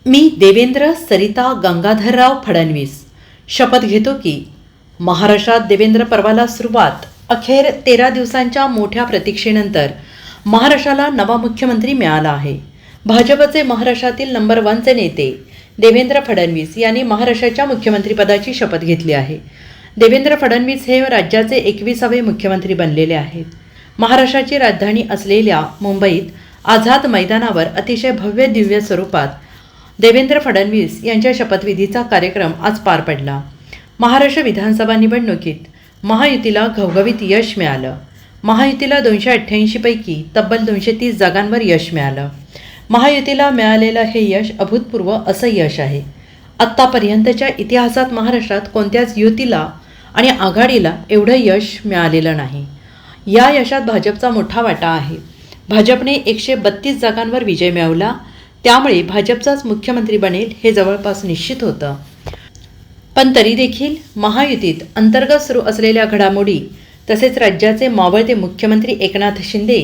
मी देवेंद्र सरिता गंगाधरराव फडणवीस शपथ घेतो की महाराष्ट्रात देवेंद्र पर्वाला सुरुवात. अखेर 13 दिवसांच्या मोठ्या प्रतीक्षेनंतर महाराष्ट्राला नवा मुख्यमंत्री मिळाला आहे. भाजपचे महाराष्ट्रातील नंबर 1चे नेते देवेंद्र फडणवीस यांनी महाराष्ट्राच्या मुख्यमंत्रीपदाची शपथ घेतली आहे. देवेंद्र फडणवीस हे राज्याचे 21वे मुख्यमंत्री बनलेले आहेत. महाराष्ट्राची राजधानी असलेल्या मुंबईत आझाद मैदानावर अतिशय भव्य दिव्य स्वरूपात देवेंद्र फडणवीस यांच्या शपथविधीचा कार्यक्रम आज पार पडला. महाराष्ट्र विधानसभा निवडणुकीत महायुतीला घवघवीत यश मिळालं. महायुतीला 288 पैकी तब्बल 230 जागांवर यश मिळालं. महायुतीला मिळालेलं हे यश अभूतपूर्व असं यश आहे. आत्तापर्यंतच्या इतिहासात महाराष्ट्रात कोणत्याच युतीला आणि आघाडीला एवढं यश मिळालेलं नाही. या यशात भाजपचा मोठा वाटा आहे. भाजपने 132 जागांवर विजय मिळवला. त्यामुळे भाजपचाच मुख्यमंत्री बनेल हे जवळपास निश्चित होतं. पण तरी देखील महायुतीत अंतर्गत सुरू असलेल्या घडामोडी तसेच राज्याचे मावळते मुख्यमंत्री एकनाथ शिंदे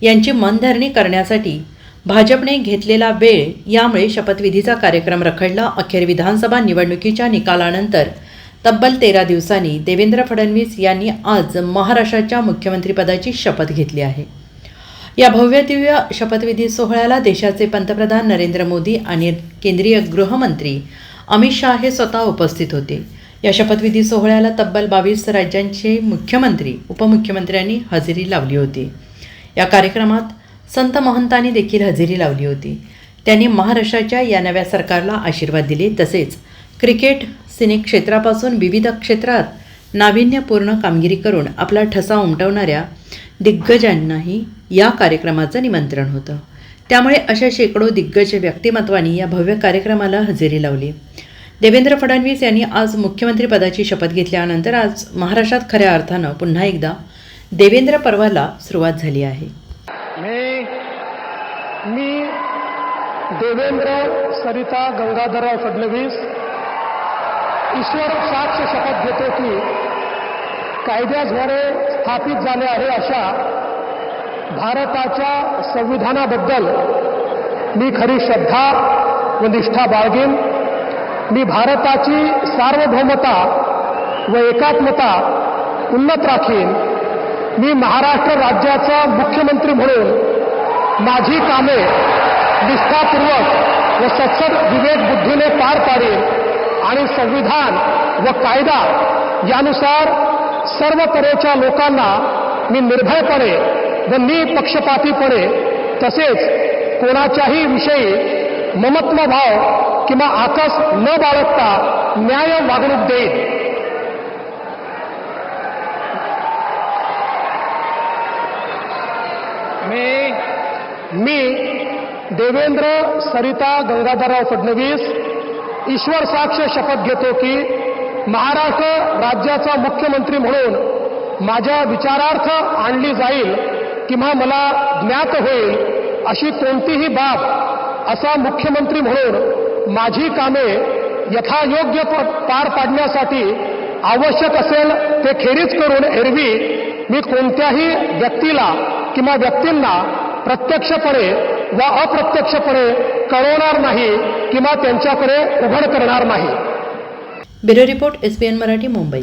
यांची मनधरणी करण्यासाठी भाजपने घेतलेला वेळ यामुळे शपथविधीचा कार्यक्रम रखडला. अखेर विधानसभा निवडणुकीच्या निकालानंतर तब्बल 13 दिवसांनी देवेंद्र फडणवीस यांनी आज महाराष्ट्राच्या मुख्यमंत्रीपदाची शपथ घेतली आहे. या भव्य दिव्य शपथविधी सोहळ्याला देशाचे पंतप्रधान नरेंद्र मोदी आणि केंद्रीय गृहमंत्री अमित शाह हे स्वतः उपस्थित होते. या शपथविधी सोहळ्याला तब्बल 22 राज्यांचे मुख्यमंत्री उपमुख्यमंत्र्यांनी हजेरी लावली होती. या कार्यक्रमात संत महंतांनी देखील हजेरी लावली होती. त्यांनी महाराष्ट्राच्या या नव्या सरकारला आशीर्वाद दिले. तसेच क्रिकेट सिने क्षेत्रापासून विविध क्षेत्रात नाविन्यपूर्ण कामगिरी करून आपला ठसा उमटवणाऱ्या दिग्गजांनाही या कार्यक्रमाचं निमंत्रण होतं. त्यामुळे अशा शेकडो दिग्गज व्यक्तिमत्वांनी या भव्य कार्यक्रमाला हजेरी लावली. देवेंद्र फडणवीस यांनी आज मुख्यमंत्रीपदाची शपथ घेतल्यानंतर आज महाराष्ट्रात खऱ्या अर्थानं पुन्हा एकदा देवेंद्र पर्वाला सुरुवात झाली आहे. मी देवेंद्र सरिता गंगाधरराव फडणवीस ईश्वर साक्ष शपथ घेतो की कायद्याद्वारे स्थापित झाले आहे अशा भारताच्या संविधानाबद्दल मी खरी श्रद्धा व निष्ठा बाळगेन. मी भारताची सार्वभौमता व एकात्मता उन्नत राखीन. मी महाराष्ट्र राज्याचा मुख्यमंत्री म्हणून माझी कामे निष्ठापूर्वक व सत्सद विवेक बुद्धीने पार पाडेन आणि संविधान व कायदा यानुसार सर्व तऱ्हेच्या लोकांना मी निर्भयपणे व निपक्षपातीपणे तसेच कोणाच्याही विषयी ममत्वभाव किंवा आकस न बाळगता न्याय वागणूक देईन. मी देवेंद्र सरिता गंगाधरराव फडणवीस ईश्वर साक्ष शपथ घेतो की महाराष्ट्र राज्याचा मुख्यमंत्री म्हणून माझ्या विचारार्थ आणली जाईल किंवा मला ज्ञात होईल अशी कोणतीही बाब असा मुख्यमंत्री म्हणून माझी कामे यथायोग्य पार पाडण्यासाठी आवश्यक असेल ते खेरीज करून एरवी मी कोणत्याही व्यक्तीला किंवा व्यक्तींना प्रत्यक्षपणे व अप्रत्यक्षपणे कळवणार नाही किंवा त्यांच्याकडे उघड करणार नाही. Bureau report SBN Marathi, Mumbai.